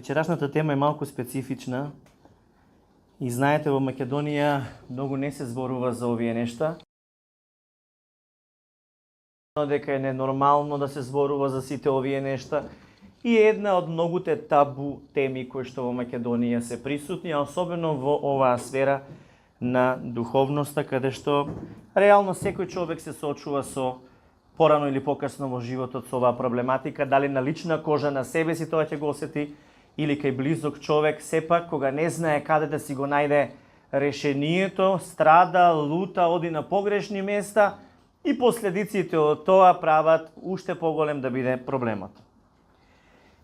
Вечерашната тема е малку специфична и знаете, во Македонија многу не се зборува за овие нешта. Дека е ненормално да се зборува за сите овие нешта и е една од многуте табу теми кои што во Македонија се присутни, а особено во оваа сфера на духовноста, каде што реално секој човек се соочува со порано или покасно во животот со оваа проблематика, дали на лична кожа на себе си тоа ќе го осети, или кај близок човек, сепак кога не знае каде да си го најде решението, страда, лута, оди на погрешни места и последиците од тоа прават уште поголем да биде проблемот.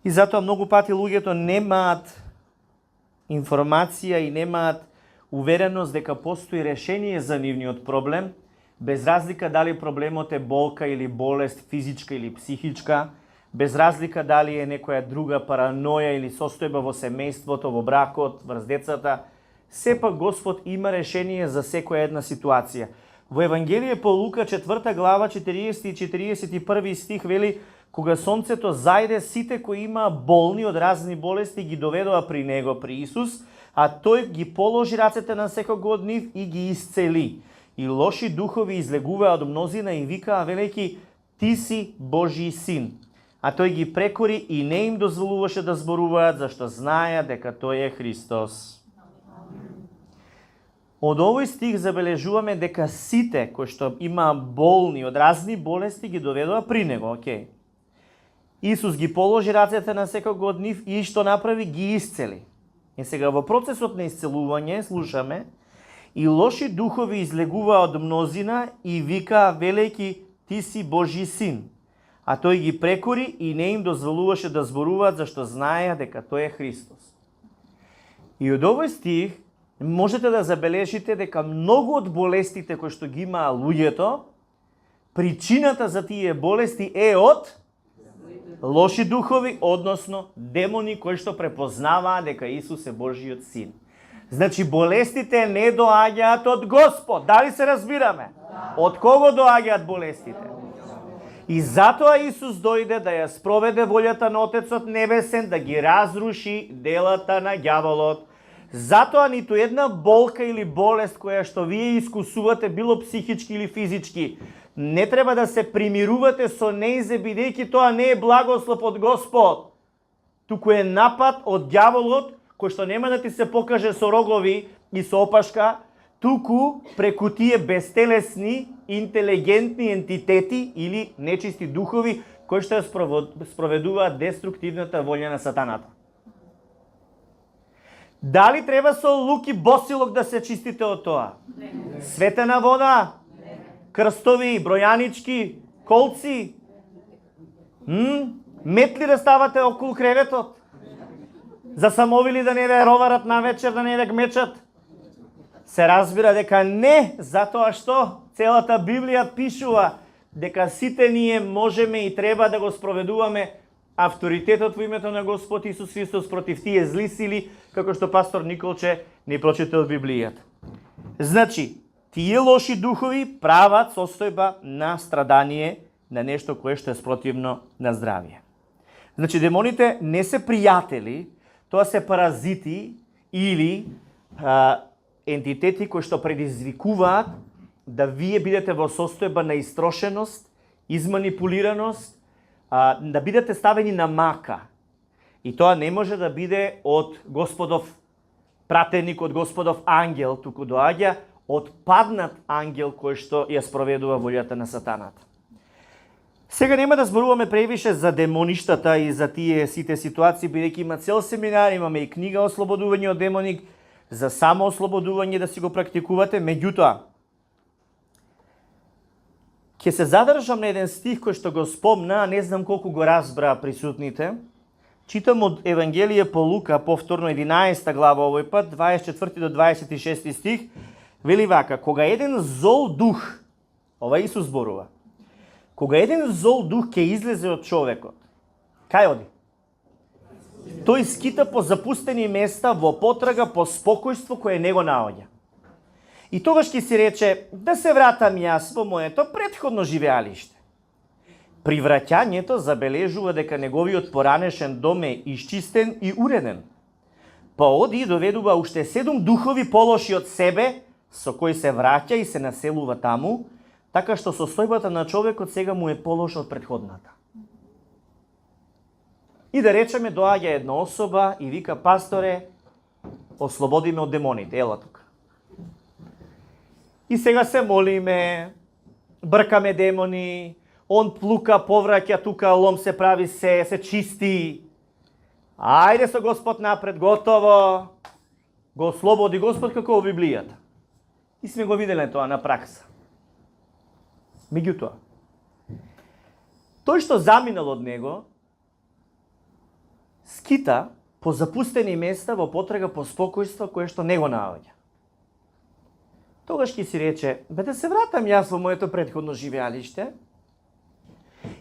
И затоа многу пати луѓето немаат информација и немаат увереност дека постои решение за нивниот проблем, без разлика дали проблемот е болка или болест физичка или психичка, без разлика дали е некоја друга параноја или состојба во семејството, во бракот, врз децата, сепак Господ има решение за секоја една ситуација. Во Евангелие по Лука 4 глава 40 и 41 стих вели: кога сонцето зајде, сите кои имаа болни од разни болести ги доведоа при него, при Исус, а тој ги положи рацете на секого од нив и ги исцели. И лоши духови излегуваа од мнозина и викаа велејќи: Ти си Божји син. А тој ги прекори и не им дозволуваше да зборуваат, зашто знаеа дека тој е Христос. Од овој стих забележуваме дека сите кои што имаа болни од разни болести ги доведоа при него, окей. Исус ги положи рацете на секого од нив и што направи, ги исцели. И сега во процесот на исцелување слушаме: и лоши духови излегуваа од мнозина и викаа велејќи: Ти си Божји син. А тој ги прекори и не им дозволуваше да зборуваат, зашто знаеа дека тој е Христос. И од овој стих можете да забележите дека многу од болестите кои што ги имаа луѓето, причината за тие болести е од лоши духови, односно демони кои што препознаваа дека Исус е Божјиот син. Значи болестите не доаѓаат од Господ. Дали се разбираме? Од кого доаѓаат болестите? И затоа Исус дојде да ја спроведе волјата на Отецот Небесен, да ги разруши делата на ѓаволот. Затоа ниту една болка или болест која што вие искусувате, било психички или физички, не треба да се примирувате со нејзе, бидејќи тоа не е благослов од Господ, туку е напад од ѓаволот, кој што нема да ти се покаже со рогови и со опашка, туку преку тие бестелесни, интелигентни ентитети или нечисти духови кои што ја спроведуваат деструктивната волја на сатаната. Дали треба со лук и босилок да се чистите од тоа? Не. Светена вода? Не. Крстови, бројанички, колци? Метли да ставате околу креветот? За самовили да не ве роварат на вечер, да не ве гмечат? Се разбира дека не, затоа што целата Библија пишува дека сите ние можеме и треба да го спроведуваме авторитетот во името на Господ Исус Христос против тие зли сили, како што пастор Николче ни прочита од Библијата. Значи, тие лоши духови прават состојба на страдание, на нешто кое што е спротивно на здравие. Значи, демоните не се пријатели, тоа се паразити или ентитети кои што предизвикуваат да вие бидете во состојба на истрошеност, изманипулираност, да бидете ставени на мака. И тоа не може да биде од Господов пратеник, од Господов ангел, туку доаѓа од паднат ангел кој што ја спроведува волјата на сатаната. Сега нема да зборуваме превише за демоништата и за тие сите ситуации, бидејќи има цел семинар, имаме и книга Ослободување од демоник, за само ослободување да си го практикувате. Меѓутоа, ќе се задржам на еден стих кој што го спомна, не знам колку го разбра присутните. Читам од Евангелие по Лука, повторно 11 глава овој пат, 24 до 26 стих, вели вака: кога еден зол дух, ова Исус зборува, кога еден зол дух ќе излезе од човекот, кај оди? Тој скита по запустени места во потрага по спокојство кое него наоѓа. И тогаш ќе си рече: да се вратам јас во моето претходно живеалиште. При враќањето забележува дека неговиот поранешен дом е исчистен и уреден. Па оди и доведува уште 7 духови полоши од себе, со кои се враќа и се населува таму, така што состојбата на човекот сега му е полоша од претходната. И да речеме, доаѓа една особа и вика: пасторе, ослободи ме од демоните, ела тука. И сега се молиме, бркаме демони, он плука, повраќа тука, лом се прави, се чисти. Ајде со Господ напред, готово. Го ослободи Господ како во Библијата. И сме го виделе тоа на пракса. Меѓутоа, тој што заминал од него, скита по запустени места во потрага по спокојство кое што не го наоѓа. Тогаш ќе си рече: бе, да се вратам јас во моето претходно живеалиште.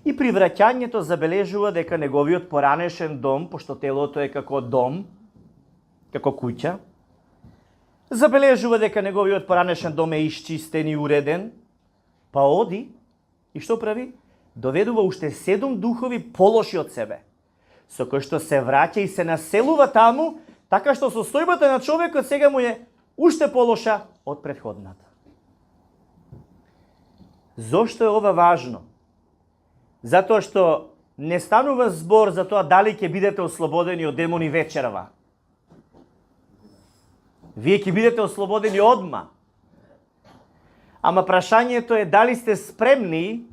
И при враќањето забележува дека неговиот поранешен дом, пошто телото е како дом, како куќа, забележува дека неговиот поранешен дом е исчистен и уреден, па оди и што прави? Доведува уште 7 духови полоши од себе, со кои што се враќа и се населува таму, така што состојбата на човекот сега му е уште полоша од претходната. Зошто е ова важно? Затоа што не станува збор за тоа дали ќе бидете ослободени од демони вечерва. Вие ќе бидете ослободени одма. Ама прашањето е дали сте спремни,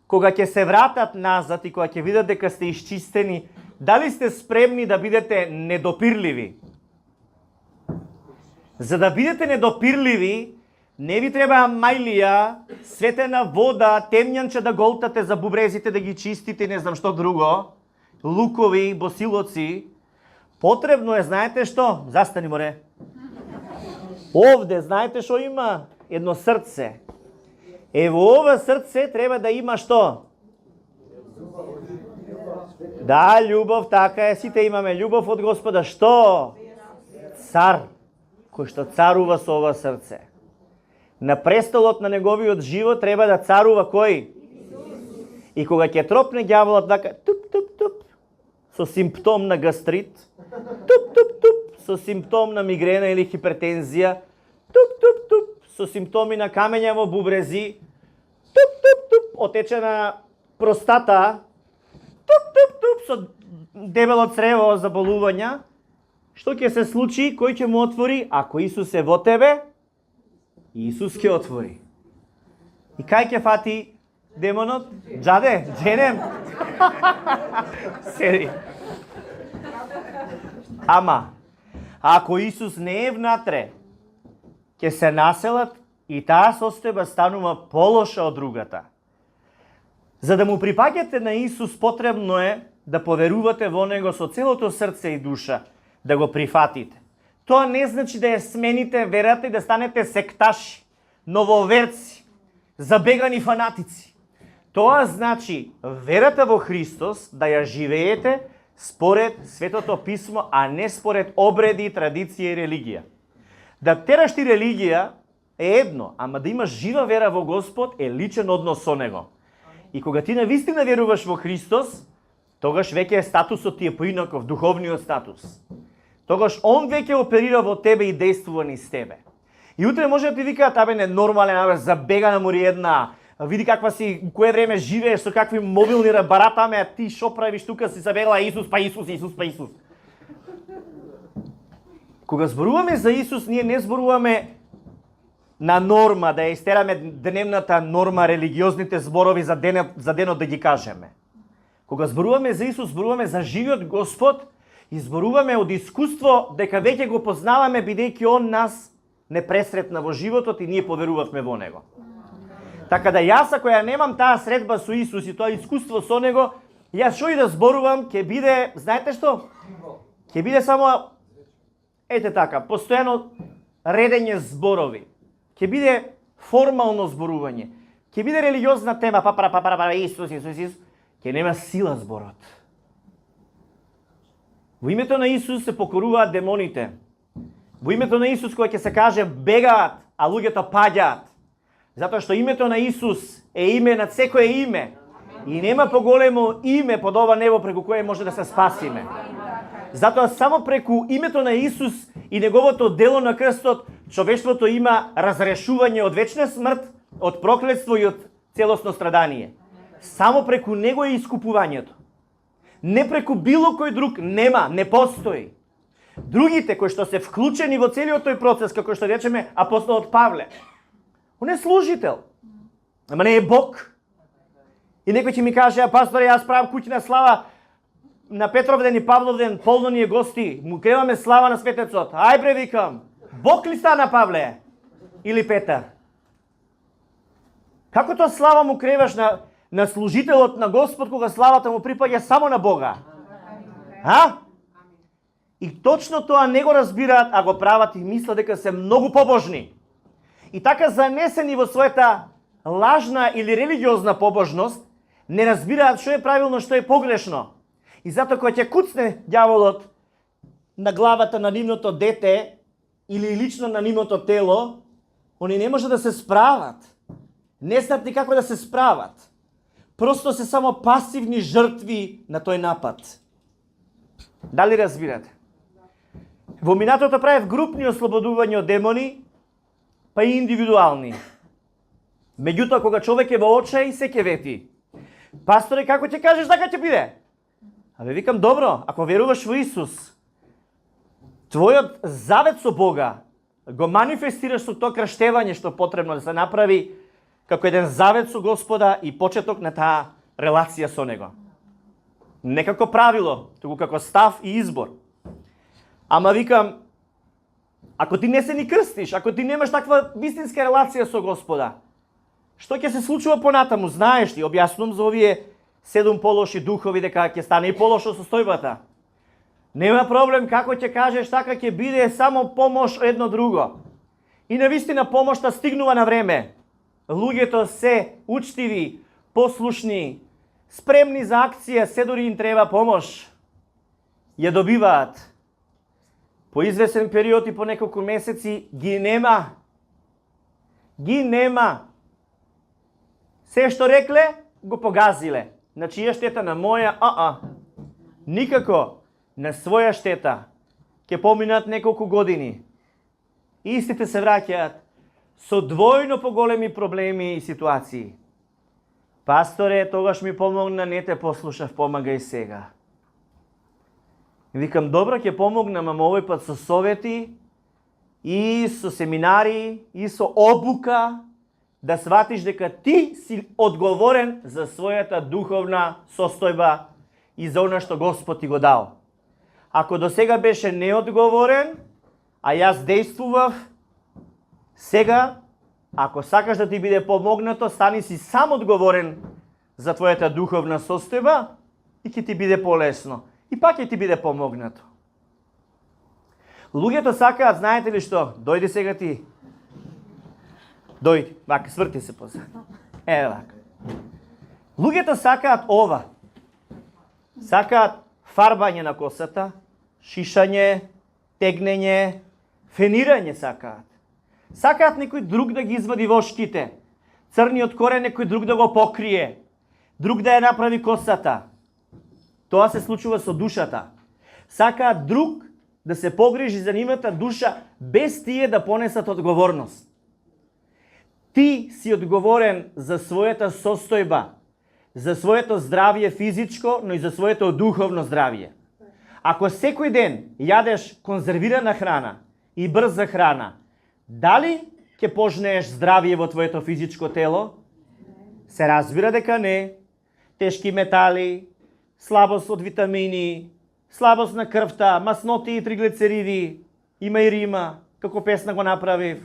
кога ќе се вратат назад и кога ќе видат дека сте исчистени, дали сте спремни да бидете недопирливи? За да бидете недопирливи, не ви треба мајлија, светена вода, темњанче да голтате за бубрезите, да ги чистите, не знам што друго, лукови, босилоци. Потребно е, знаете што? Застани, море. Овде, знаете што има? Едно срце. Во ова срце треба да има што? Да, љубов, така е, сите имаме љубов од Господа. Што? Цар, кој што царува со ова срце. На престолот на неговиот живот треба да царува кој? И кога ќе тропне ѓаволот така, туп, со симптом на гастрит, туп, со симптом на мигрена или хипертензија, туп, со симптоми на камења во бубрези, туп, отечена простата, туп, со дебело црево заболувања, што ќе се случи? Кој ќе му отвори? Ако Исус е во тебе, Исус ќе отвори. И кај ќе фати демонот? Джаде, дженем. Седи. Ама, ако Исус не е внатре, ќе се населат и таа состојба станува полоша од другата. За да му припаѓате на Исус, потребно е да поверувате во Него со целото срце и душа, да го прифатите. Тоа не значи да ја смените верата и да станете секташи, нововерци, забегани фанатици. Тоа значи верата во Христос да ја живеете според Светото Писмо, а не според обреди, традиција и религија. Да тераш ти религија е едно, ама да имаш жива вера во Господ е личен однос со Него. И кога ти навистина веруваш во Христос, тогаш веќе статусот ти е поинаков, духовниот статус. Тогаш Он веќе оперира во тебе и действува низ тебе. И утре може да ти викаат: абе, ненормален, забегана мори една, види каква си, кое време живееш, со какви мобилни баратаме, а ти шо правиш тука, си забегала Исус. Кога зборуваме за Исус, ние не зборуваме на норма, да ја истераме дневната норма, религиозните зборови за денот да ги кажеме. Кога зборуваме за Исус, зборуваме за живиот Господ и зборуваме од искуство дека веќе го познаваме, бидејќи Он нас не пресретна во животот и ние поверувавме во Него. Така да јас, ако ја немам таа средба со Исус и тоа искуство со Него, јас што и да зборувам, ќе биде, знаете што? Ќе биде само, ете така, постојано редење зборови. Ќе биде формално зборување. Ќе биде религиозна тема, Исус. Ќе нема сила зборот. Во името на Исус се покоруваат демоните. Во името на Исус, кога ќе се каже бегаат, а луѓето паѓаат. Затоа што името на Исус е име над секое име. И нема поголемо име под ова небо преку кое може да се спасиме. Затоа само преку името на Исус и неговото дело на крстот, човештвото има разрешување од вечна смрт, од проклетство и од целосно страдание. Само преку него е искупувањето. Не преку било кој друг нема, не постои. Другите кои што се вклучени во целиот тој процес, како што речеме апостолот Павле, он е служител, ама не е Бог. И некој ќе ми каже, пасторе, јас правам куќна слава на Петровден и Павловден, полно ни е гости, му креваме слава на светецот. Ај бре, викам, Бог ли стана Павле? Или Петар? Како тоа слава му креваш на служителот на Господ, кога славата му припаѓа само на Бога? А? И точно тоа не го разбираат, а го прават и мислат дека се многу побожни. И така занесени во својата лажна или религиозна побожност, не разбираат што е правилно, што е погрешно. И затоа кога ќе куцне ѓаволот на главата на нивното дете или лично на нивното тело, они не може да се справат. Не знаат ни како да се справат. Просто се само пасивни жртви на тој напад. Дали разбирате? Во минатото правев групни ослободувања од демони, па и индивидуални. Меѓутоа, кога човек е во очај, се ќе вети. Пасторе, како ќе кажеш така ќе биде? Абе, викам, добро, ако веруваш во Исус, твојот завет со Бога го манифестираш со тоа крштевање што потребно да се направи како еден завет со Господа и почеток на таа релација со Него. Не како правило, туку како став и избор. Ама викам, ако ти не се ни крстиш, ако ти немаш таква вистинска релација со Господа, што ќе се случува понатаму, знаеш ли, објаснувам за овие 7 полоши духови дека ќе стане и полошо состојбата. Нема проблем, како ќе кажеш, така ќе биде само помош едно друго. И навистина помошта стигнува на време. Луѓето се учтиви, послушни, спремни за акција, се дори им треба помош. Ја добиваат. По извесен период и по неколку месеци ги нема. Ги нема. Се што рекле, го погазиле. На чија штета? На моја? Никако. На своја штета. Ке поминат неколку години. Истите се враќаат со двојно поголеми проблеми и ситуации. Пасторе, тогаш ми помогна, не те послушав, помагај сега. Викам, добро, ќе помогнам, ама овој пат со совети и со семинари и со обука, да сватиш дека ти си одговорен за својата духовна состојба и за она што Господ ти го дал. Ако до сега беше неодговорен, а јас действував, сега, ако сакаш да ти биде помогнато, стани си сам одговорен за твојата духовна состојба и ќе ти биде полесно. И пак ќе ти биде помогнато. Луѓето сакаат, знаете ли што? Дојди сега ти. Дојди, вака, сврти се позад. Вака. Луѓето сакаат ова. Сакаат фарбање на косата, шишање, тегнење, фенирање сакаат. Сакаат некој друг да ги извади вошките, црниот корен некој друг да го покрие, друг да ја направи косата. Тоа се случува со душата. Сакаат друг да се погрижи за нивната душа без тие да понесат одговорност. Ти си одговорен за својата состојба, за своето здравје физичко, но и за своето духовно здравје. Ако секој ден јадеш конзервирана храна и брза храна, дали ќе пожнееш здравје во твоето физичко тело? Се разбира дека не. Тешки метали, слабост од витамини, слабост на крвта, масноти и триглицериди, има и рима, како песна го направив.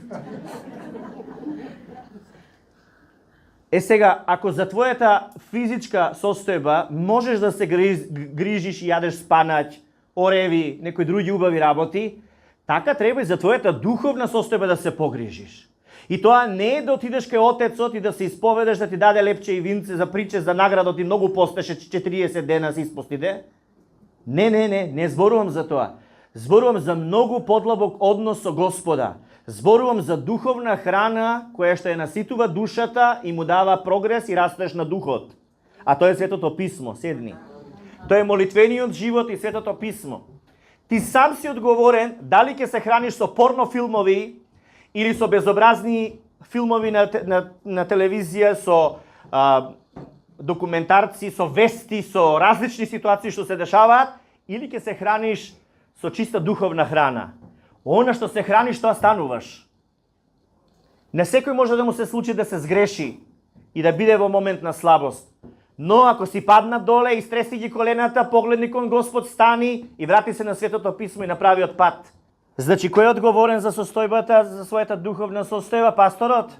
Сега, ако за твојата физичка состојба можеш да се грижиш и јадеш спанаќ, ореви, некои други убави работи, така треба и за твојата духовна состојба да се погрижиш. И тоа не е да отидеш кај Отецот и да се исповедаш, да ти даде лепче и винце за приче за наградот и многу поспеше 40 дена се испостиде. Не зборувам за тоа. Зборувам за многу подлабок однос со Господа. Зборувам за духовна храна која што ја наситува душата и му дава прогрес и растеж на духот. А тоа е Светото Писмо, седни. Тоа е молитвениот живот и Светото Писмо. Ти сам си одговорен дали ќе се храниш со порнофилмови или со безобразни филмови на телевизија, со документарци, со вести, со различни ситуации што се дешаваат, или ќе се храниш со чиста духовна храна. Она што се храниш, тоа стануваш. Не секој може да му се случи да се сгреши и да биде во момент на слабост. Но ако си падна доле и стреси ги колената, погледни кон Господ, стани и врати се на Светото Писмо и направи од пат. Значи, кој е одговорен за состојбата, за својата духовна состојба? Пасторот?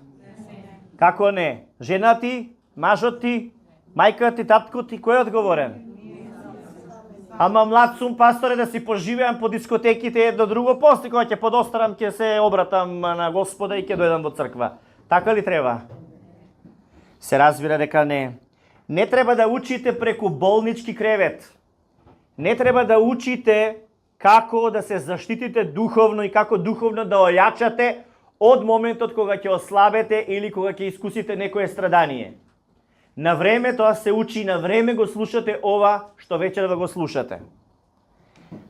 Како не? Жена ти, мажот ти, мајка ти, татко ти, кој е одговорен? Ама млад сум, пасторе, да си поживеам по дискотеките едно друго, после кога ќе подостарам, ќе се обратам на Господа и ќе дојдам во црква. Така ли треба? Се разбира дека не. Не треба да учите преку болнички кревет. Не треба да учите како да се заштитите духовно и како духовно да ојачате од моментот кога ќе ослабете или кога ќе искусите некое страдание. На време тоа се учи, на време го слушате ова што вечерва го слушате.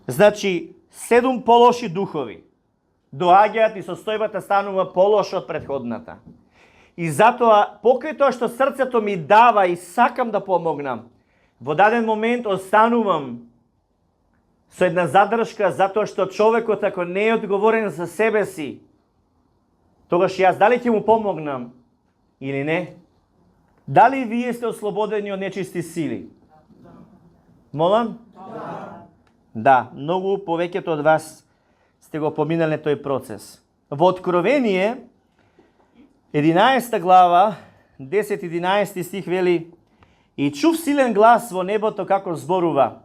Значи, 7 полоши духови доаѓаат и состојбата станува полоша од претходната. И затоа, покрај тоа што срцето ми дава и сакам да помогнам, во даден момент останувам со една задршка, затоа што човекот ако не е одговорен за себе си, тогаш јас дали ќе му помогнам или не? Дали вие сте ослободени од нечисти сили? Молам? Да, многу повеќето од вас сте го поминале тој процес. Во Откровение, 11 глава, 10-11 стих вели: И чув силен глас во небото како зборува: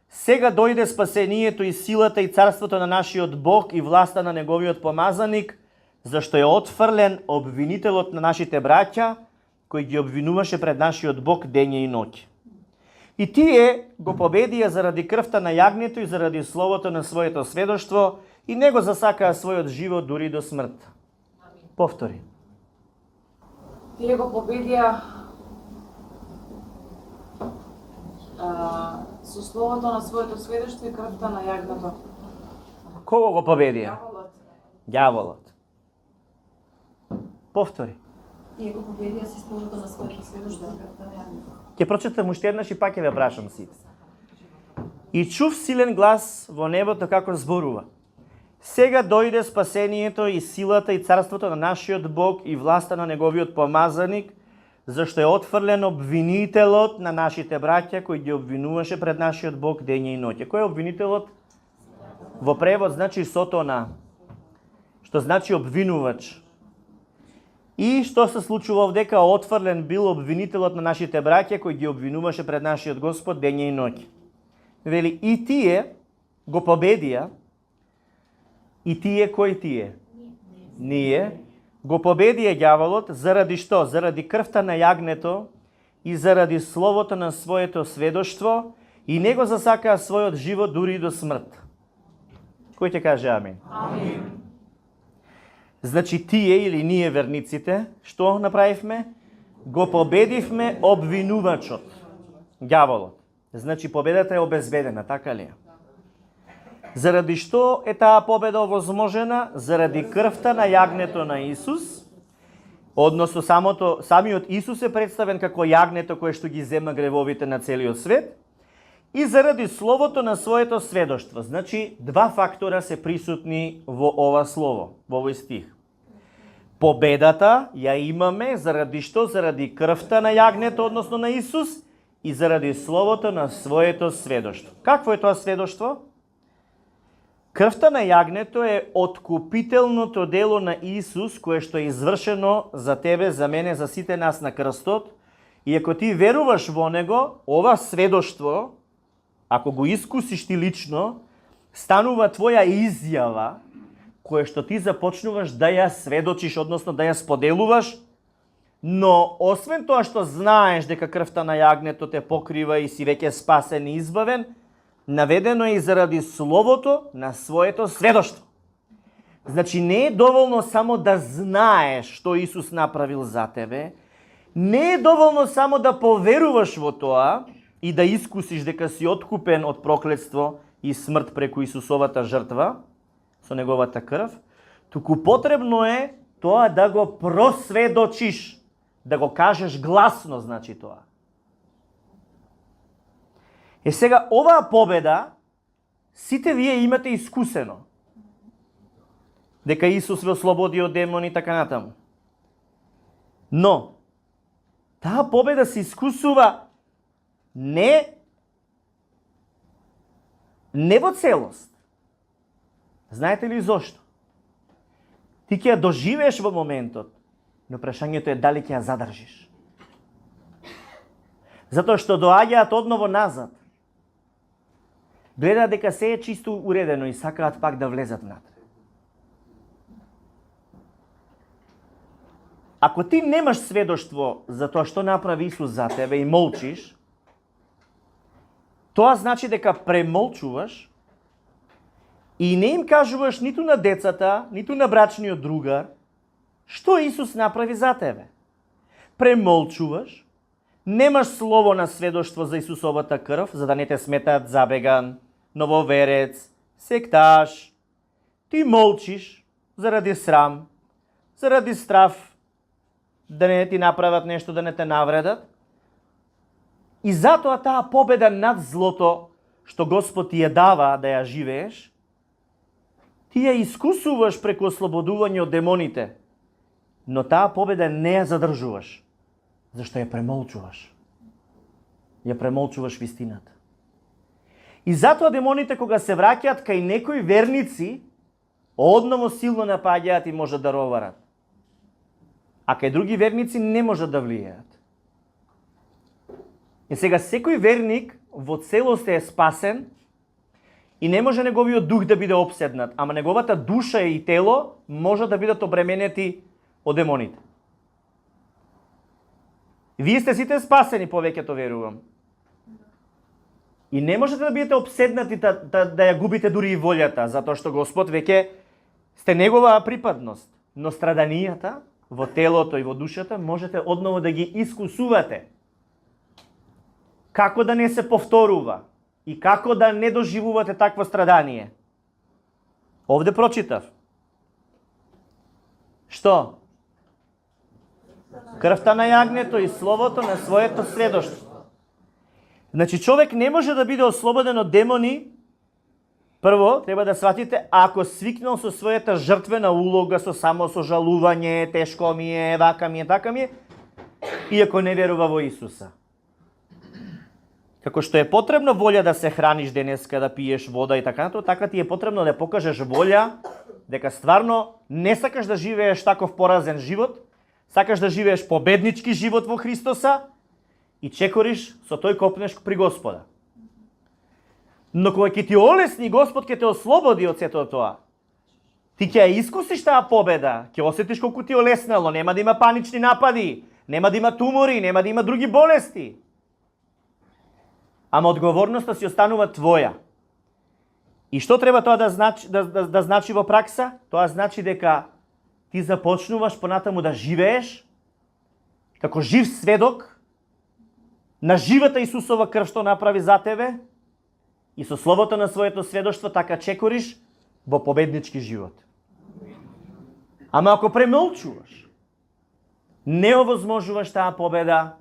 Сега дојде спасението и силата и царството на нашиот Бог и власта на неговиот помазаник, зашто е отфрлен обвинителот на нашите браќа, кој ги обвинуваше пред нашиот Бог дење и ноќ. И тие го победија заради крвта на јагнето и заради словото на своето сведоштво и не го засакаа својот живот дури до смрт. Повтори. Тие го победија со словото на своето сведоштво и крвта на јагнето. Кого го победија? Дјаволот. Дјаволот. Повтори. Тие го победија со словото на своето сведоштво и крвта на јагнето. Ќе прочитам уште еднаш и пак ќе ве прашам сите. И чув силен глас во небото како зборува: Сега дојде спасението и силата и царството на нашиот Бог и власта на неговиот помазаник, зашто е отфрлен обвинителот на нашите браќа, кој ги обвинуваше пред нашиот Бог дење и ноќе. Кој е обвинителот? Во превод значи Сотона, што значи обвинувач. И што се случува овдека? Отфрлен бил обвинителот на нашите браќа, кој ги обвинуваше пред нашиот Господ дење и ноќе. Вели, и тие го победија. И тие, кои тие? Ние. Го победија ѓаволот, заради што? Заради крвта на јагнето и заради словото на своето сведоштво и не го засакаа својот живот дури до смрт. Кој ќе каже амин? Амин. Значи тие или ние верниците, што направивме? Го победивме обвинувачот, ѓаволот. Значи победата е обезбедена, така ли е? Заради што е таа победа овозможена? Заради крвта на јагнето на Исус, односно самиот Исус е представен како јагнето кое што ги зема гревовите на целиот свет, и заради словото на своето сведоштво. Значи, два фактора се присутни во ова слово, во овој стих. Победата ја имаме заради што? Заради крвта на јагнето, односно на Исус, и заради словото на своето сведоштво. Какво е тоа сведоштво? Крвта на јагнето е откупителното дело на Исус, кое што е извршено за тебе, за мене, за сите нас на крстот. И ако ти веруваш во него, ова сведоштво, ако го искусиш ти лично, станува твоја изјава, која што ти започнуваш да ја сведочиш, односно да ја споделуваш, но освен тоа што знаеш дека крвта на јагнето те покрива и си веќе спасен и избавен, наведено е и заради словото на своето сведоштво. Значи не е доволно само да знаеш што Исус направил за тебе, Не е доволно само да поверуваш во тоа и да искусиш дека си откупен од проклетство и смрт преку Исусовата жртва, со неговата крв, туку потребно е тоа да го просведочиш, да го кажеш гласно, значи тоа. Сега, оваа победа, сите вие имате искусено. Дека Исус ве ослободи од демони и така натаму. Но, таа победа се искусува не во целост. Знаете ли зошто? Ти ќе ја доживееш во моментот, но прашањето е дали ќе ја задржиш. Затоа што доаѓаат одново назад. Гледаат дека се е чисто уредено и сакаат пак да влезат внатре. Ако ти немаш сведоштво за тоа што направи Исус за тебе и молчиш, тоа значи дека премолчуваш и не им кажуваш ниту на децата, ниту на брачниот другар, што Исус направи за тебе. Премолчуваш, немаш слово на сведоштво за Исусовата крв, за да не те сметаат забеган, нововерец, секташ. Ти молчиш заради срам, заради страв, да не ти направат нешто, да не те навредат. И затоа таа победа над злото, што Господ ти ја дава да ја живееш, ти ја искусуваш преку ослободување од демоните, но таа победа не ја задржуваш, зашто ја премолчуваш. Ја премолчуваш вистината. И затоа демоните кога се враќаат кај некои верници, одново силно напаѓаат и можат да роварат. А кај други верници не можат да влијаат. И сега секој верник во целост е спасен и не може неговиот дух да биде обседнат, ама неговата душа и тело може да бидат обременети од демоните. Вие сте сите спасени, повеќето верувам. И не можете да бидете обседнати да ја губите дури и волјата, затоа што Господ веќе сте негова припадност. Но страданијата во телото и во душата можете одново да ги искусувате. Како да не се повторува и како да не доживувате такво страдание. Овде прочитав. Што? Крвта на јагнето и словото на своето сведоштво. Значи, човек не може да биде ослободен од демони. Прво, треба да сватите, ако свикнал со својата жртвена улога, со само сожалување, тешко ми е, вака ми е, така ми е, и ако не верува во Исуса. Како што е потребно волја да се храниш денеска, да пиеш вода и така натаму, така ти е потребно да покажеш волја дека стварно не сакаш да живееш таков поразен живот, сакаш да живееш победнички живот во Христоса и чекориш со тој копнеш при Господа. Но кога ќе ти олесни Господ, ќе те ослободи од сето тоа. Ти ќе ја искусиш таа победа, ќе осетиш колку ти олеснало, нема да има панични напади, нема да има тумори, нема да има други болести. Ама одговорноста си останува твоја. И што треба тоа да значи во пракса? Тоа значи дека ти започнуваш понатаму да живееш како жив сведок на живата Исусова крв што направи за тебе и со словото на своето сведоштво така чекориш во победнички живот. Ама ако премолчуваш, не овозможуваш таа победа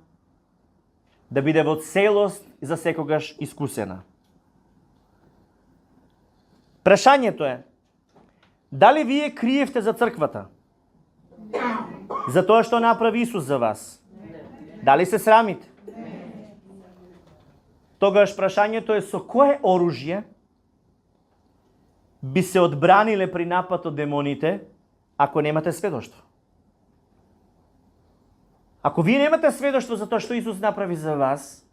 да биде во целост и за секогаш искусена. Прашањето е, дали вие криевте за црквата? За тоа што направи Исус за вас? Дали се срамите? Тогаш прашањето е, со кое оружје би се одбраниле при напад од демоните ако немате сведоштво? Ако вие немате сведоштво за тоа што Исус направи за вас,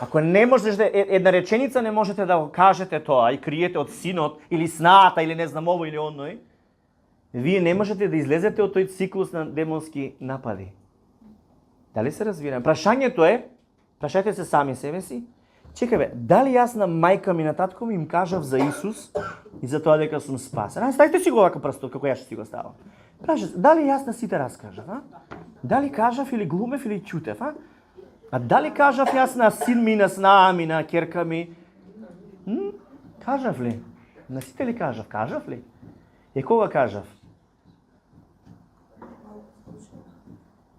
ако не можеш да една реченица не можете да го кажете тоа и криете од синот или снаата или не знам ово или оној, вие не можете да излезете од тој циклус на демонски напади. Дали се разбираме? Прашањето е, прашајте се сами себе си, чекај бе, дали јас на мајка ми, на татко ми им кажав за Исус и за тоа дека сум спасен? Ставите си го вака прстот, како јас што си го ставам. Прашај, дали јас на сите раскажав, а? Дали кажав или глумев или ќутев, а? А дали кажав јас на син ми, на снаа ми, на ќерка ми? Кажав ли? На сите ли кажав? Кажав ли? Кога кажав?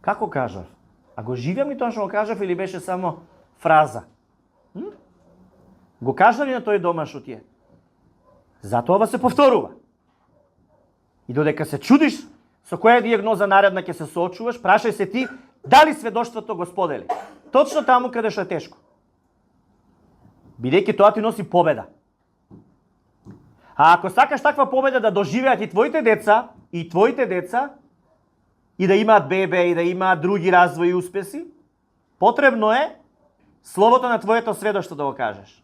Како кажав? А го живеам ли тоа што го кажав или беше само фраза? Го кажа ли на тој дома што ти е? Затоа ова се повторува. И додека се чудиш со која дијагноза наредна ќе се соочуваш, прашај се ти дали сведоштвото го сподели. Точно таму каде што е тешко. Бидејќи тоа ти носи победа. А ако сакаш таква победа да доживеат и твоите деца, и да имаат бебе, и да имаат други развои и успеси, потребно е словото на твоето сведоштво да го кажеш.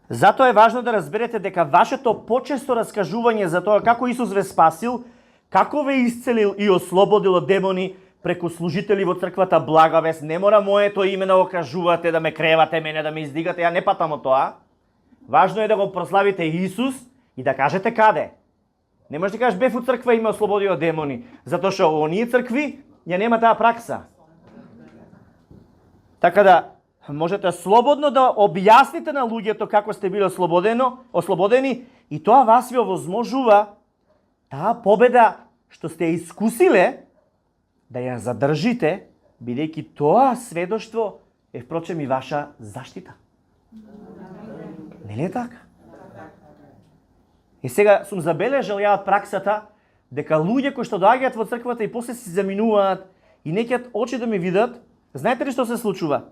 Затоа е важно да разберете дека вашето почесто раскажување за тоа како Исус ве спасил, како ве исцелил и ослободил од демони преку служители во црквата благовест, не мора моето име да го кажувате, да ме кревате мене, да ме издигате, ја не патам од тоа. Важно е да го прославите Исус и да кажете каде. Не можеш да кажеш бев у црква и ме ослободил од демони, затоа што оние цркви ја нема таа пракса. Така да можете слободно да објасните на луѓето како сте били ослободени и тоа вас ви овозможува таа победа што сте искусиле да ја задржите, бидејќи тоа сведоштво е впрочем и ваша заштита. Нели е така? И сега сум забележал ја од праксата дека луѓе кои што доаѓаат во црквата и после се заминуваат и некијат очи да ми видат, знаете ли што се случува?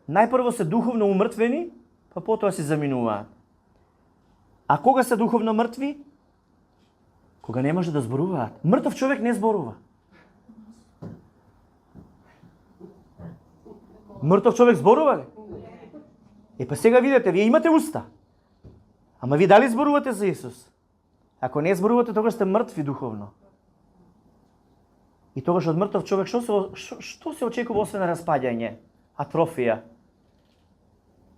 Најпрво се духовно умртвени, па потоа се заминуваат. А кога се духовно мртви? Кога не може да зборуваат. Мртов човек не зборува. Мртов човек зборува ли? Па сега видите, вие имате уста. Ама ви дали зборувате за Исус? Ако не зборувате, тогаш сте мртви духовно. И тогаш од мртов човек што се очекува освен распаѓање, атрофија,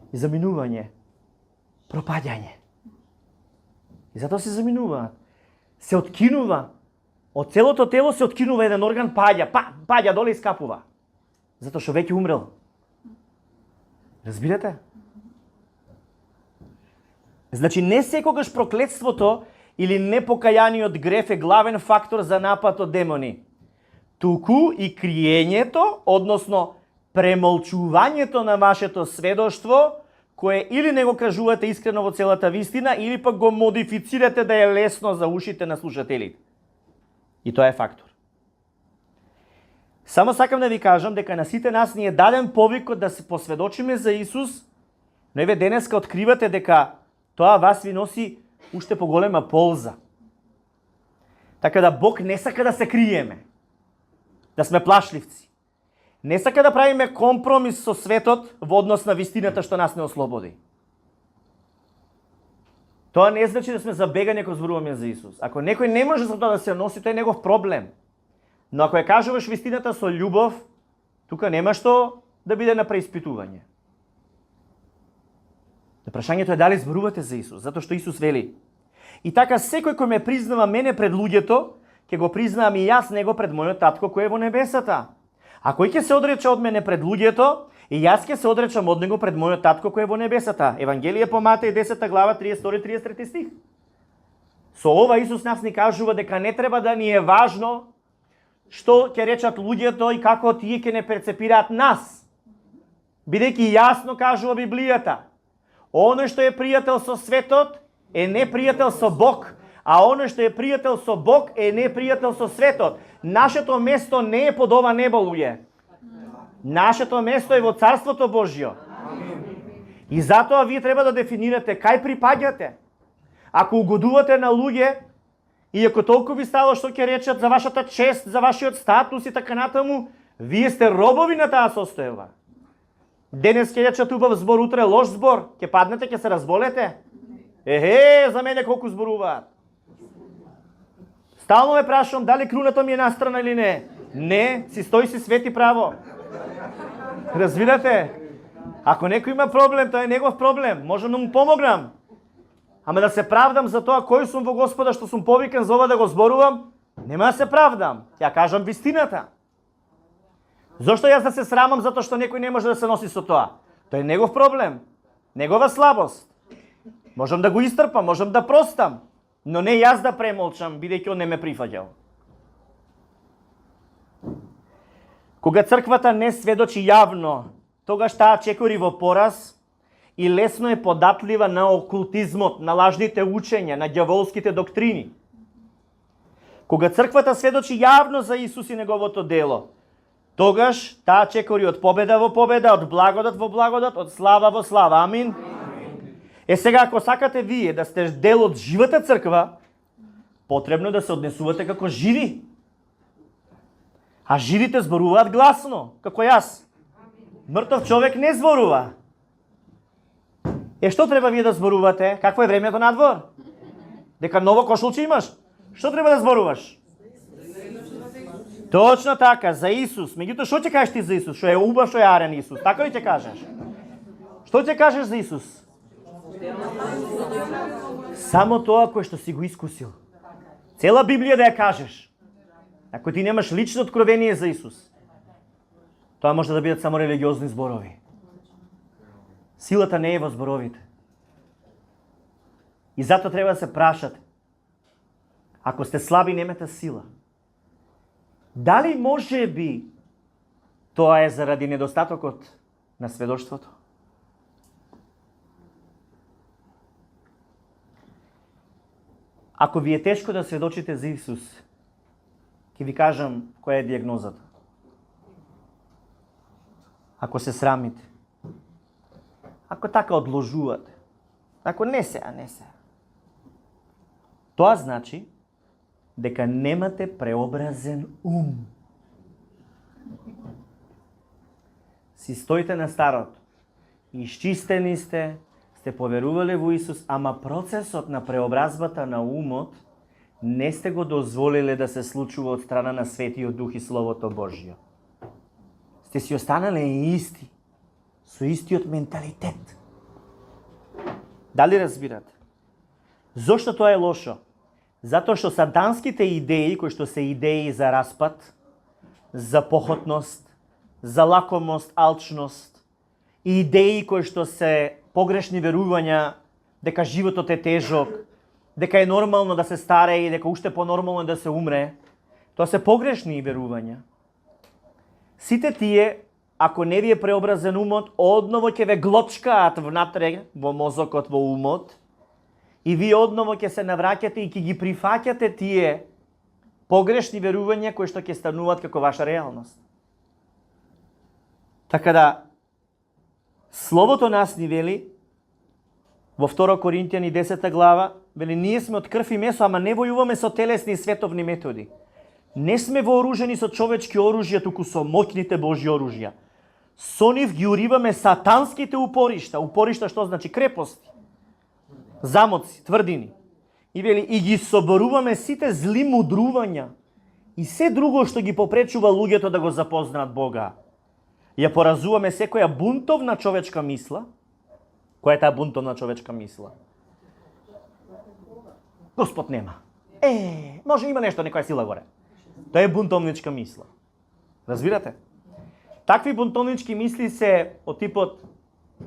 заминување, пропаѓање. И затоа се заминуваат. Се откинува, од целото тело се откинува еден орган, паѓа доле и скапува. Затоа што веќе умрел. Разбирате? Значи не секогаш проклетството или непокајаниот греф е главен фактор за напад од демони. Туку и криењето, односно премолчувањето на вашето сведоштво, кое или не го кажувате искрено во целата вистина, или пак го модифицирате да е лесно за ушите на слушателите. И тоа е фактор. Само сакам да ви кажам дека на сите нас ни е даден повикот да се посведочиме за Исус, но еве денеска откривате дека тоа вас ви носи уште поголема полза. Така да Бог не сака да се криеме, да сме плашливци. Не сака да правиме компромис со светот во однос на вистината што нас не ослободи. Тоа не значи да сме забегани ако зборуваме за Исус. Ако некој не може за тоа да се носи, тоа е негов проблем. Но ако ја кажуваш вистината со љубов, тука нема што да биде на преиспитување. Прашањето е дали зборувате за Исус, затоа што Исус вели: и така секој кој ме признава мене пред луѓето, ќе го признавам и јас него пред мојот татко кој е во небесата. А кој ќе се одрече од мене пред луѓето, и јас ќе се одречам од него пред мојот татко кој е во небесата. Евангелие по Матеј 10 глава 32-33 стих. Со ова Исус нас ни кажува дека не треба да ни е важно што ќе речат луѓето и како тие ќе не перцепираат нас. Бидејќи јасно кажува Библијата, оној што е пријател со светот е непријател со Бог, а оној што е пријател со Бог е непријател со светот. Нашето место не е под ова небо, луѓе. Нашето место е во Царството Божјо. И затоа вие треба да дефинирате кај припаѓате. Ако угодувате на луѓе, и ако толку ви стало што ќе речат за вашата чест, за вашиот статус и така натаму, вие сте робови на таа состојба. Денес ќе речат убав збор, утре лош збор, ќе паднете, ќе се разболете. За мене колку зборуваат. Стално ме прашувам дали круната ми е настрана или не. Не, си стои си свети право. Разбирате? Ако некој има проблем, тоа е негов проблем. Можам да му помогнам. Ама да се правдам за тоа кој сум во Господа, што сум повикан за ова да го зборувам, Нема да се правдам. Ја кажам вистината. Зошто јас да се срамам затоа што некој не може да се носи со тоа? Тоа е негов проблем, негова слабост. Можам да го истрпам, можам да простам, но не јас да премолчам, бидејќи он не ме прифаќал. Кога црквата не сведочи јавно, тогаш таа чекори во пораз и лесно е податлива на окултизмот, на лажните учења, на ѓаволските доктрини. Кога црквата сведочи јавно за Исус и неговото дело, тогаш таа чекори од победа во победа, од благодат во благодат, од слава во слава. Амин. Е сега, ако сакате вие да сте дел од живата црква, потребно да се однесувате како живи. А живите зборуваат гласно, како јас. Мртов човек не зборува. Е, што треба вие да зборувате? Какво е времето надвор? Дека ново кошулче имаш? Што треба да зборуваш? Точно така, за Исус. Меѓутоа, што ќе кажеш ти за Исус? Што е убав, што е арен Исус? Така ли ќе кажеш? Што ќе кажеш за Исус? Само тоа кој што си го искусил. Цела Библија да ја кажеш. Ако ти немаш лично откровение за Исус, тоа може да бидат само религиозни зборови. Силата не е во зборовите. И затоа треба да се прашате. Ако сте слаби, немате сила. Дали може би тоа е заради недостатокот на сведоштвото? Ако ви е тешко да сведочите за Исус, ќе ви кажам која е диагнозата. Ако се срамите, ако така одложувате, ако не се, тоа значи дека немате преобразен ум. Си стоите на старото, исчистени сте поверувале во Исус, ама процесот на преобразбата на умот не сте го дозволиле да се случува од страна на Светиот Дух и Словото Божјо. Сте си останале исти, со истиот менталитет. Дали разбирате? Зошто тоа е лошо? Затоа што сатанските идеи, кои што се идеи за распад, за похотност, за лакомост, алчност, и идеи кои што се погрешни верувања, дека животот е тежок, дека е нормално да се старее и дека уште понормално е да се умре, тоа се погрешни верувања. Сите тие, ако не ви е преобразен умот, одново ќе ве глочкаат внатре во мозокот, во умот, и вие одново ќе се навраќате и ќе ги прифаќате тие погрешни верувања кои што ќе стануваат како ваша реалност. Така да, Словото нас ни вели, во 2 Коринтијани 10 глава, вели, ние сме од крв и месо, ама не војуваме со телесни и световни методи. Не сме вооружени со човечки оружја, туку со моќните Божји оружја. Со нив ги уриваме сатанските упоришта. Упоришта што значи крепости, замоци, тврдини. И вели, и ги соборуваме сите зли мудрувања и се друго што ги попречува луѓето да го запознаат Бога. Ја поразуваме секоја бунтовна човечка мисла. Која е таа бунтовна човечка мисла? Господ нема. Може има нешто, некоја сила горе. Тоа е бунтовничка мисла. Разбирате? Такви бунтовнички мисли се од типот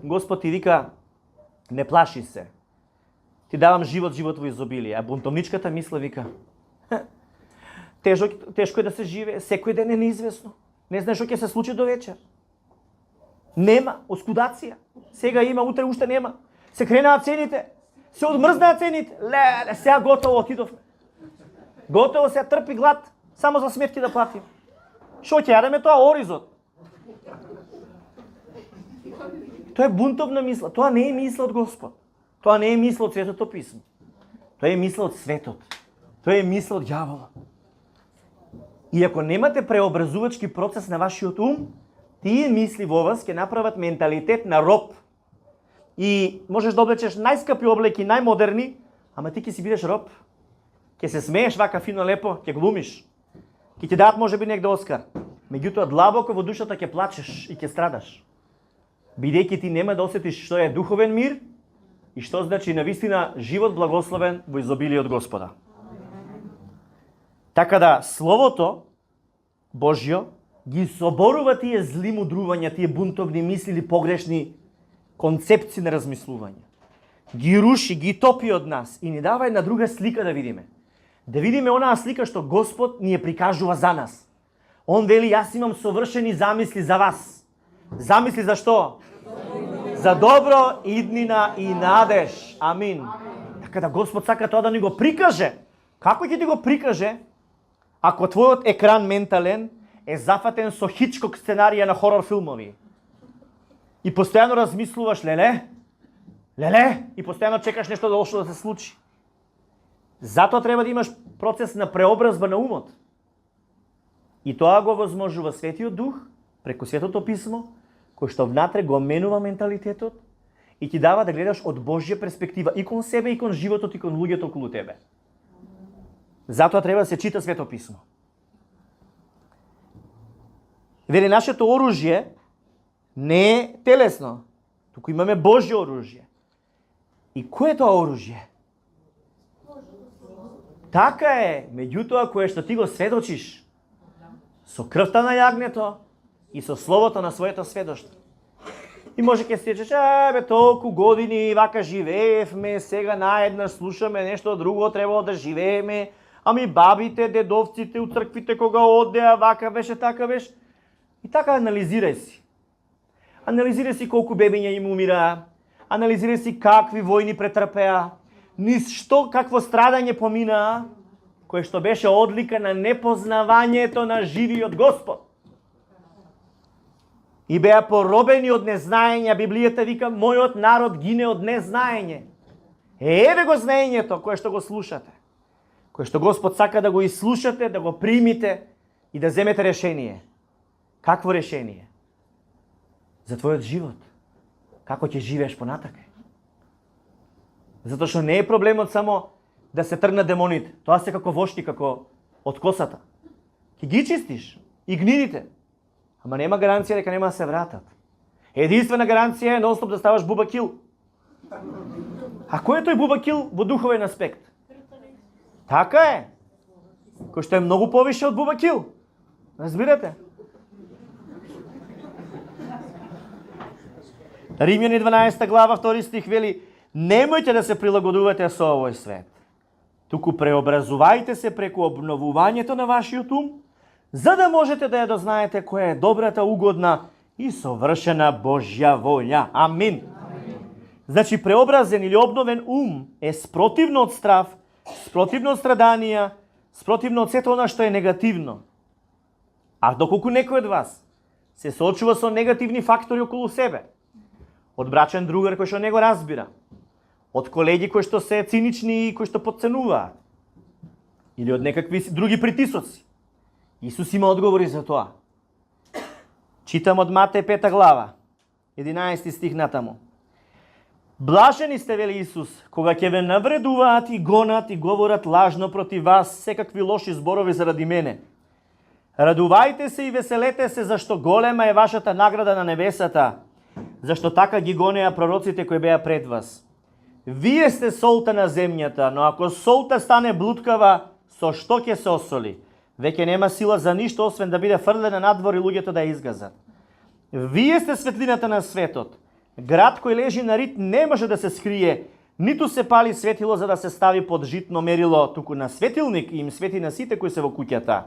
Господ ти вика, не плаши се. Ти давам живот во изобилие. А бунтовничката мисла вика, тешко е да се живее, секој ден е неизвестно. Не знаеш што ќе се случи до вечер. Нема, оскудација. Сега има, утре уште нема. Се кренаа цените. Се одмрзнаа цените. Леле, сега готово отидовме. Готово се трпи глад, само за сметки да платим. Што ќе јадеме тоа оризот? Тоа е бунтовна мисла. Тоа не е мисла од Господ. Тоа не е мисла од Светото писмо. Тоа е мисла од светот. Тоа е мисла од ѓаволот. И ако немате преобразувачки процес на вашиот ум, тие мисли во вас ќе направат менталитет на роб. И можеш да облечеш најскапи облеки, најмодерни, ама ти ќе си бидеш роб. Ќе се смееш вака фино лепо, ќе глумиш. Ќе ти дадат можеби негде Оскар. Меѓутоа длабоко во душата ќе плачеш и ќе страдаш. Бидејќи ти нема да осетиш што е духовен мир и што значи навистина живот благословен во изобилие од Господа. Така да, Словото Божјо ги соборува тие зли мудрувања, тие бунтовни мисли или погрешни концепции на размислување. Ги руши, ги топи од нас и ни дава една друга слика да видиме. Да видиме онаа слика што Господ ни ја прикажува за нас. Он вели, јас имам совршени замисли за вас. Замисли за што? За добро, иднина и надеж. Амин. Така да Господ сака тоа да ни го прикаже. Како ќе ти го прикаже ако твојот екран ментален е зафатен со Хичкок сценарија на хорор филмови? И постојано размислуваш, леле, и постојано чекаш нешто лошо да се случи. Затоа треба да имаш процес на преобразба на умот. И тоа го возможува Светиот Дух, преку Светото Писмо, кој што внатре го менува менталитетот и ти дава да гледаш од Божја перспектива и кон себе, и кон животот, и кон луѓето околу тебе. Затоа треба да се чита Свето Писмо. Вели, нашето оружје не е телесно, туку имаме Божјо оружје. И кој е тоа оружје? Така е, меѓутоа кое што ти го сведочиш со крвта на јагнето и со словото на своето сведоштво. И може ке се речеш, толку години вака живеевме, сега наеднаш слушаме нешто друго, требало да живееме, ами бабите, дедовците у црквите кога одеа, вака беше, така беше. И така анализирај си. Анализирај си колку бебиња им умираа, анализирај си какви војни претрпеа, низ што какво страдање поминаа, кое што беше одлика на непознавањето на живиот Господ. И беа поробени од незнаење, Библијата вика, мојот народ гине од незнаење. Еве го знаењето кое што го слушате, кое што Господ сака да го изслушате, да го примите и да земете решение. Какво решение? За твојот живот. Како ќе живееш понатака? Затоа што не е проблемот само да се тргнат демоните. Тоа се како вошти, како од косата. Ќе ги чистиш и гнидите. Ама нема гаранција дека нема да се вратат. Единствена гаранција е нон-стоп да ставаш бубакил. А кој е тој бубакил во духовен аспект? Така е. Кој што е многу повише од бубакил. Разбирате? Римјани 12 глава 2 стих вели: немојте да се прилагодувате со овој свет, туку преобразувајте се преку обновувањето на вашиот ум, за да можете да ја дознаете која е добрата, угодна и совршена Божја волја. Амин. Значи, преобразен или обновен ум е спротивно од страв, спротивно од страданија, спротивно од сето она што е негативно. А доколку некој од вас се соочува со негативни фактори околу себе, од брачен другар кој што не го разбира, од колеги кои што се цинични и кои што потценуваат, или од некакви други притисоци, Исус има одговори за тоа. Читам од Матеј 5 глава, 11 стих натаму. Блажени сте, вели Исус, кога ќе ве навредуваат и гонат и говорат лажно против вас секакви лоши зборови заради мене. Радувајте се и веселете се, зашто голема е вашата награда на небесата, зашто така ги гонеа пророците кои беа пред вас. Вие сте солта на земјата, но ако солта стане блуткава, со што ќе се осоли? Веќе нема сила за ништо, освен да биде фрлена надвор и луѓето да ја изгазат. Вие сте светлината на светот. Град кој лежи на рит не може да се скрие, ниту се пали светило за да се стави под житно мерило, туку на светилник и им свети на сите кои се во куќата.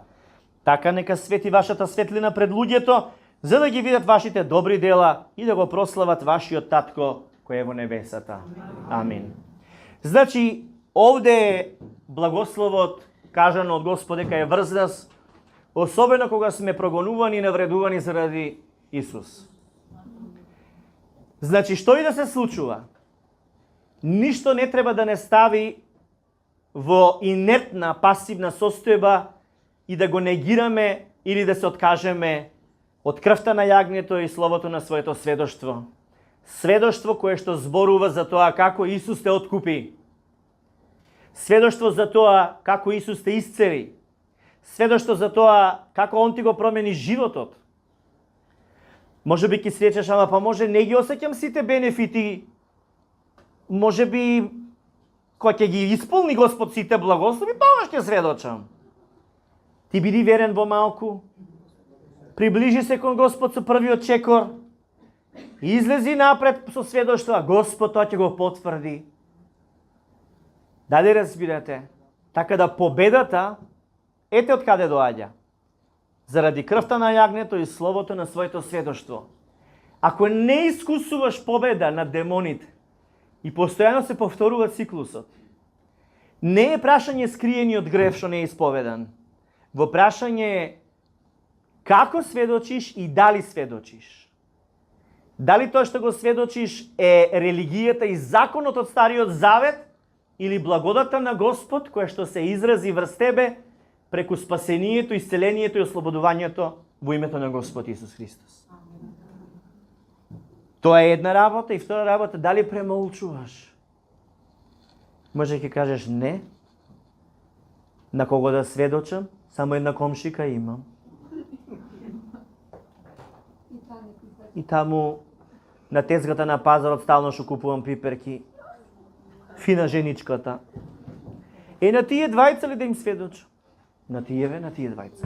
Така нека свети вашата светлина пред луѓето, за да ги видат вашите добри дела и да го прослават вашиот татко кој е во небесата. Амин. Значи, овде е благословот кажано од Господ дека е врз нас, особено кога сме прогонувани и навредувани заради Исус. Значи, што и да се случува, ништо не треба да не стави во инертна, пасивна состојба и да го негираме или да се откажеме од крвта на јагнето и словото на своето сведоштво. Сведоштво кое што зборува за тоа како Исус те откупи. Сведоштво за тоа како Исус те исцели. Сведоштво за тоа како Он ти го промени животот. Може би ќе си речеш, ама па може не ги осеќам сите бенефити. Може би кога ќе ги исполни Господ сите благослови, па ќе сведочам. Ти биди верен во малку, приближи се кон Господ со првиот чекор, излези напред со сведоштва, Господ тоа ќе го потврди. Дали разбирате? Така да победата, ете од каде доаѓа. Заради крвта на јагнето и словото на своето сведоштво. Ако не искусуваш победа над демоните и постојано се повторува циклусот, не е прашање скриени од грев што не е исповедан. Во прашање е како сведочиш и дали сведочиш. Дали тоа што го сведочиш е религијата и законот од Стариот Завет или благодата на Господ која што се изрази врз тебе преку спасението, исцелението и ослободувањето во името на Господ Исус Христос. Тоа е една работа и втора работа, дали премолчуваш? Може ќе кажеш не, на кого да сведочам, само една комшика имам. И таму на тезгата на пазарот стално што купувам пиперки. Фина женичката. На тие двајца ли да им сведочам? На тие двајца.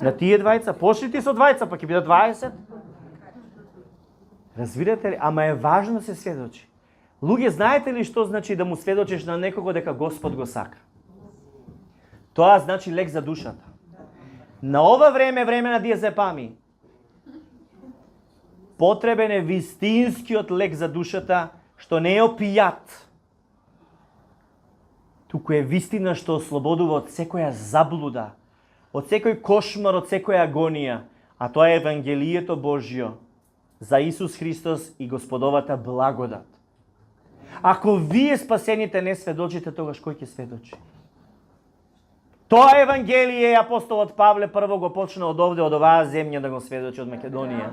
На тие двајца, почни ти со двајца, па ќе бидат 20. Разбирате ли? Ама е важно да се сведочи. Луѓе, знаете ли што значи да му сведочиш на некого дека Господ го сака? Тоа значи лек за душата. На ова време на диазепами, потребен е вистинскиот лек за душата, што не е опијат, туку е вистина што ослободува од секоја заблуда, од секој кошмар, од секоја агонија, а тоа е Евангелието Божјо за Исус Христос и Господовата благодат. Ако вие спасените не сведочите, тогаш кој ќе сведочи? Тоа Евангелие апостолот Павле прво го почна од овде, од оваа земја да го сведочи од Македонија.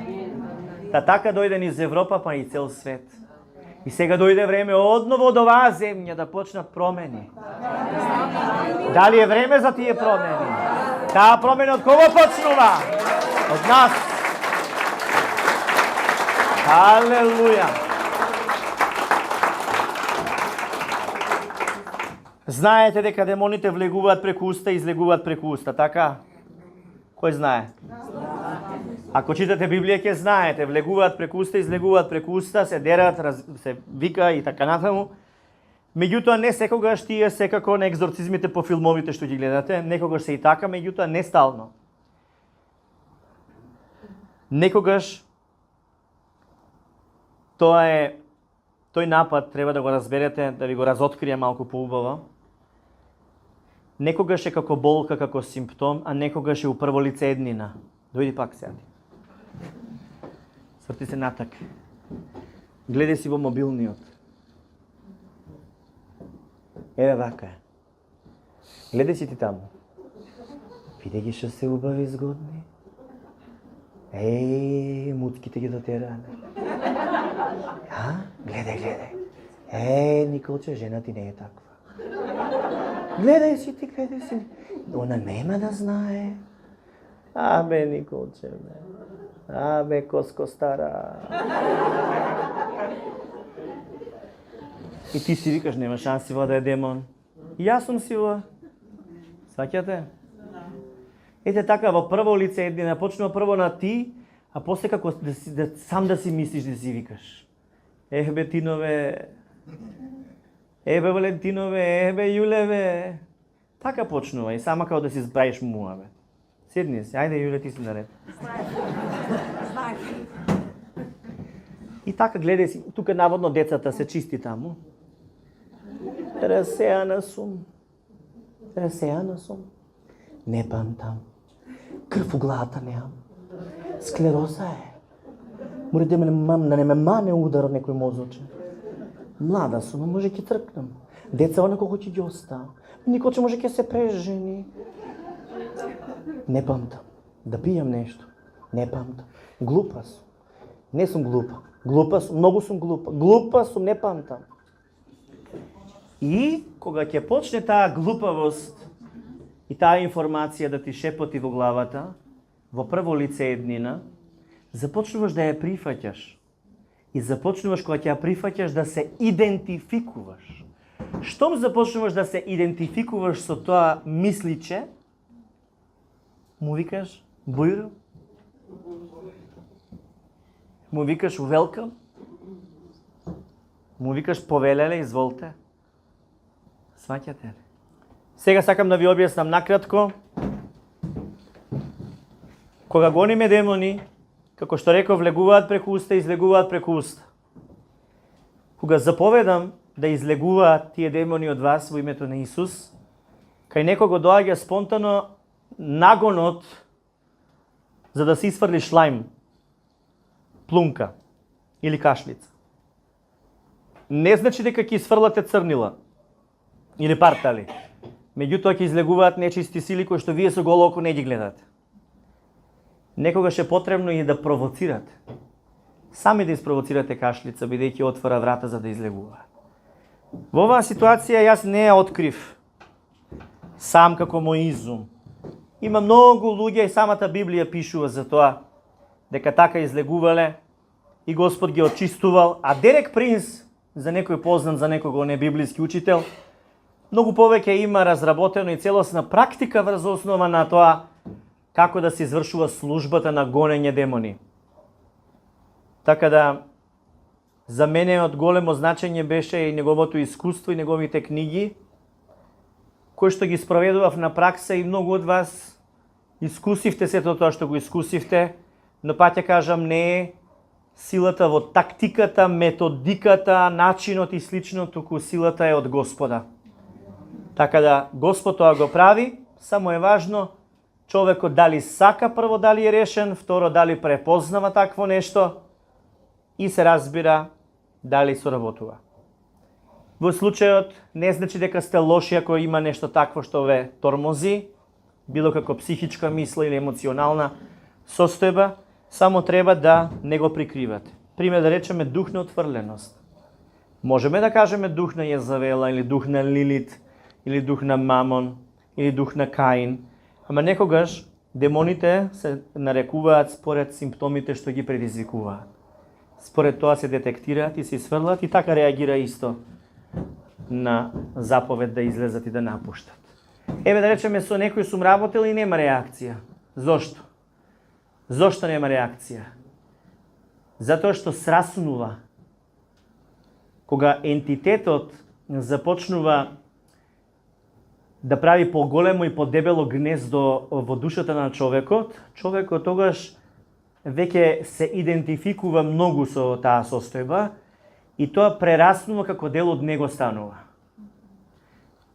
Така дојде низ Европа, па и цел свет. И сега дојде време одново од оваа земја да почнат промени. Дали е време за тие промени? Таа промена од кого почнува? Од нас. Халелуја! Знаете дека демоните влегуваат преку уста и излегуваат преку уста, така? Кој знае? Ако читате Библија ќе знаете, влегуваат преку уста, излегуваат преку уста, се дерат, се вика и така натаму. Меѓутоа не секогаш тие секако на екзорцизмите по филмовите што ги гледате, некогаш се и така, меѓутоа не стално. Некогаш тој напад треба да го разберете, да ви го разоткрија малку поубаво. Некогаш е како болка, како симптом, а некогаш е у прво лице еднина. Дојди пак сега. Сврти се натак. Гледај си во мобилниот. Еве вака е. Гледај си ти таму. Виде ги што се убави и згодни. Мутките ги дотерале. Гледај. Николче, жена ти не е таква. Гледај си. Она нема да знае. Абе, Николче, абе, коско стара. И ти си викаш, нема шанси во да е демон. И јас сум сила. Сваќате? Ете така, во прво лице еднина, почнува прво на ти, а после како сам да си мислиш, да си викаш. Бе, Тинове, бе, Валентинове, бе, Јулеве. Така почнува и сама како да си збраиш муа, бе. Седни си, ајде Јуле, ти си наред. И така гледај си, тука наводно децата се чисти таму. Расеана сум. Не памтам. Крв у главата немам. Склероза е. Мори да не ме мане удар од некој мозоче. Млада сум, може ќе тркнам. Деца онаколку ќе ги оставам. Николче може ќе се прежени. Не памтам. Да пијам нешто. Не памтам. Глупа сум. Не сум глупа. Глупа сум, многу сум глупа. Глупа сум, не памтам. И кога ќе почне таа глупавост и таа информација да ти шепоти во главата, во прво лице еднина, започнуваш да ја прифаќаш. И започнуваш кога ќе ја прифаќаш да се идентификуваш. Штом започнуваш да се идентификуваш со тоа мисличе, му викаш бујру? Му викаш welcome? Му викаш повелеле, изволте? Сваќате ли? Сега сакам да ви објаснам накратко. Кога гониме демони, како што реков, влегуваат преку уста, излегуваат преку уста. Кога заповедам да излегуваат тие демони од вас во името на Исус, кај некого доаѓа спонтано нагонот за да се исфрли шлајм, плунка или кашлица. Не значи дека ќе исфрлате црнила или партали. Меѓутоа ќе излегуваат нечисти сили кои што вие со голо око не ги гледате. Некогаш е потребно и да провоцирате. Сами да испровоцирате кашлица, бидејќи отвора врата за да излегува. Во оваа ситуација јас не ја открив сам како мој изум. Има многу луѓе и самата Библија пишува за тоа дека така излегувале и Господ ги очистувал, а Дерек Принс, за некој познат, за некого не библиски учител, многу повеќе има разработено и целосна практика врз основа на тоа како да се извршува службата на гонење демони. Така да, за мене од големо значење беше и неговото искуство и неговите книги, кои што ги спроведував на пракса и многу од вас искусивте сето тоа што го искусивте, но пак ќе кажам, не е силата во тактиката, методиката, начинот и слично, туку силата е од Господа. Така да, Господ тоа го прави, само е важно човекот дали сака, прво дали е решен, второ дали препознава такво нешто и се разбира дали соработува. Во случајот не значи дека сте лоши ако има нешто такво што ве тормози, било како психичка мисла или емоционална состојба, само треба да не го прикривате. Пример да речеме дух на отврленост. Можеме да кажеме дух на Језавела или дух на Лилит или дух на Мамон или дух на Каин, ама некогаш демоните се нарекуваат според симптомите што ги предизвикуваат. Според тоа се детектираат и се сврлат и така реагира исто на заповед да излезат и да напуштат. Еве да речеме со некој сум работел и нема реакција. Зошто? Зошто нема реакција? Затоа што сраснува. Кога ентитетот започнува да прави поголемо и подебело гнездо во душата на човекот, човекот тогаш веќе се идентификува многу со таа состојба и тоа прераснува како дел од него станува.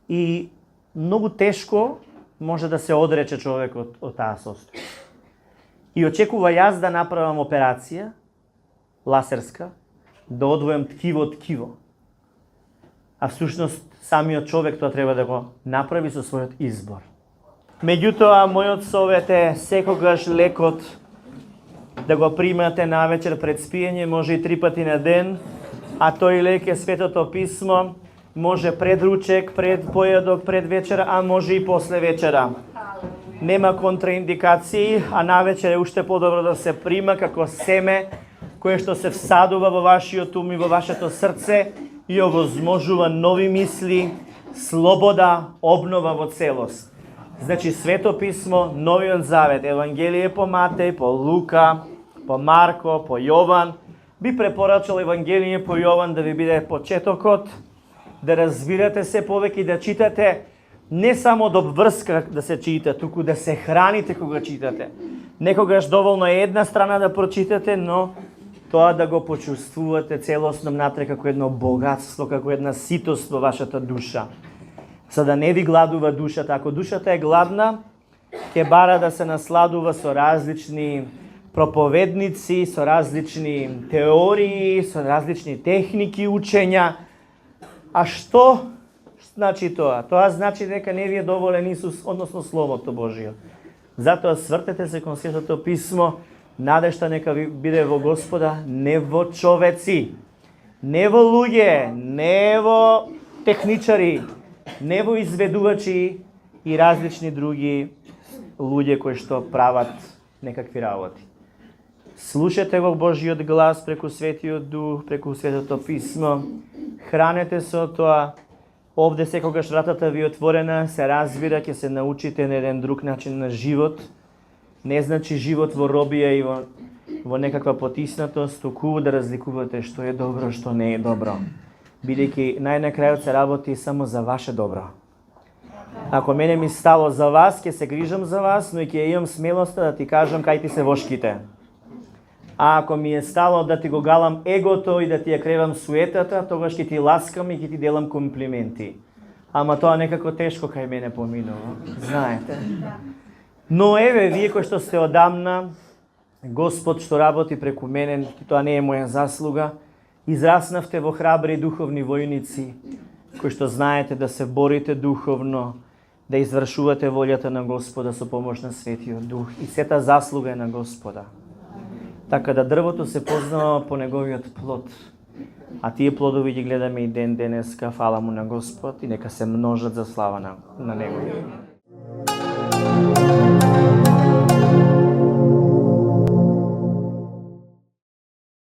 И многу тешко може да се одрече човекот од таа состојба. И очекува јас да направам операција, ласерска, да одвојам ткиво од ткиво. А всушност самиот човек тоа треба да го направи со својот избор. Меѓутоа, мојот совет е секогаш лекот да го примате навечер пред спиење, може и 3 пати на ден, а тој лек е Светото Писмо, може пред ручек, пред појадок, пред вечера, а може и после вечера. Нема контраиндикации, а навечер е уште подобро да се прима како семе кое што се всадува во вашиот ум и во вашето срце и овозможува нови мисли, слобода, обнова во целост. Значи Свето Писмо, Новиот Завет, Евангелие по Матеј, по Лука, по Марко, по Јован, би препорачал Евангелие по Јован да ви биде почетокот, да разбирате се повеќе и да читате не само од обврска да се чита, туку да се храните кога читате. Некогаш доволно е една страна да прочитате, но тоа да го почувствувате целосно внатре како едно богатство, како една ситост во вашата душа. За да не ви гладува душата. Ако душата е гладна, ќе бара да се насладува со различни проповедници, со различни теории, со различни техники учења. А што значи тоа? Тоа значи дека не ви е доволен Исус, односно Словото Божие. Затоа свртете се кон Светото Писмо, надежта нека ви биде во Господа, не во човеци, не во луѓе, не во техничари, не во изведувачи и различни други луѓе кои што прават некакви работи. Слушате го Божиот глас преку Светиот Дух, преку Светото Писмо, хранете со тоа. Овде секогаш вратата ви е отворена, се разбира, ќе се научите на еден друг начин на живот, не значи живот во робија и во некаква потиснатост, туку да разликувате што е добро, што не е добро. Бидејќи најнакрајот се работи само за ваше добро. Ако мене ми стало за вас, ќе се грижам за вас, но и ќе имам смелоста да ти кажам кај ти се вошките. А ако ми е стало да ти го галам егото и да ти ја кревам суетата, тогаш ќе ти ласкам и ќе ти делам комплименти. Ама тоа некако тешко кај мене поминува, знаете. Но еве, вие кои што сте одамна, Господ што работи преку мене, тоа не е моја заслуга, израснавте во храбри духовни војници, кои што знаете да се борите духовно, да извршувате волјата на Господа со помош на Светиот Дух. И сета заслуга е на Господа. Така да дрвото се познава по неговиот плод. А тие плодови ги гледаме и ден денеска, фала му на Господ и нека се множат за слава на Него.